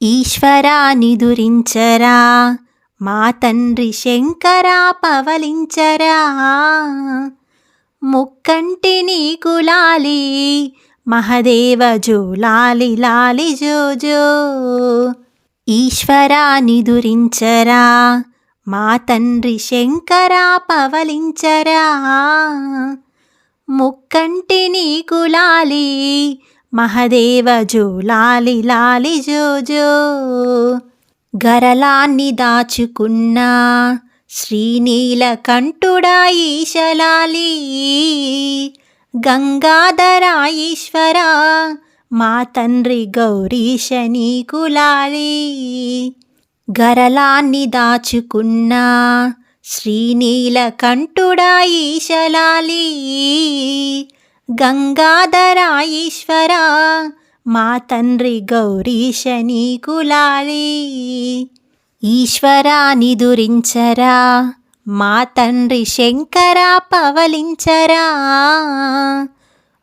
ఈశ్వరా నిదురించరా, మా తండ్రి శంకరా పవలించరా. ముక్కంటి నీకు లాలి, మహదేవ జో లాలి లాలి జో జో. ఈశ్వరా నిదురించరా, మా తండ్రి శంకరా పవలించరా. ముక్కంటి నీకు లాలి, మహదేవ జో లాలి లాలి జో జో. గరలాన్ని దాచుకున్నా శ్రీనీలకంఠుడా ఈశలాలి. గంగాధరా ఈశ్వరా, మా తండ్రి గౌరీశ నీకు లాలి. గరలాన్ని దాచుకున్నా శ్రీనీలకంఠుడా ఈశలాలి. గంగాధరా ఈశ్వరా, మా తండ్రి గౌరీశ నీకు లాలి. ఈశ్వరా నిదురించరా, మా తండ్రి శంకరా పవలించరా.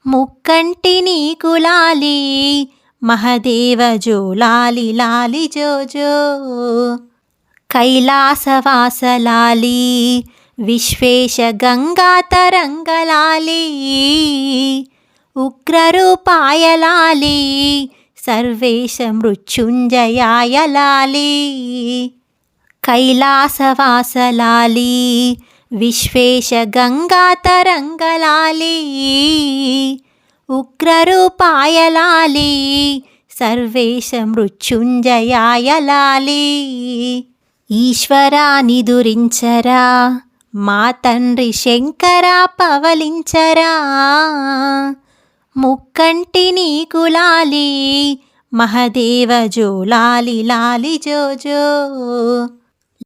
ముక్కంటి నీకు లాలి, మహదేవ జో లాలి లాలి జో జో. కైలాసవాస లాలి, విశ్వేశ గంగా తరంగలాలి. ఉగ్రరూపాయ లాలి, సర్వేశ మృత్యుంజయాయ లాలి. కైలాసవాస లాలి, విశ్వేశ గంగా తరంగలాలి. ఉగ్రరూపాయ లాలి, సర్వేశ మృత్యుంజయాయ లాలి. ఈశ్వరా నిదురించరా, మా తండ్రి శంకరా పవలించరా. ముక్కంటి నీకు లాలి, మహదేవ జో లాలి లాలి జో జో.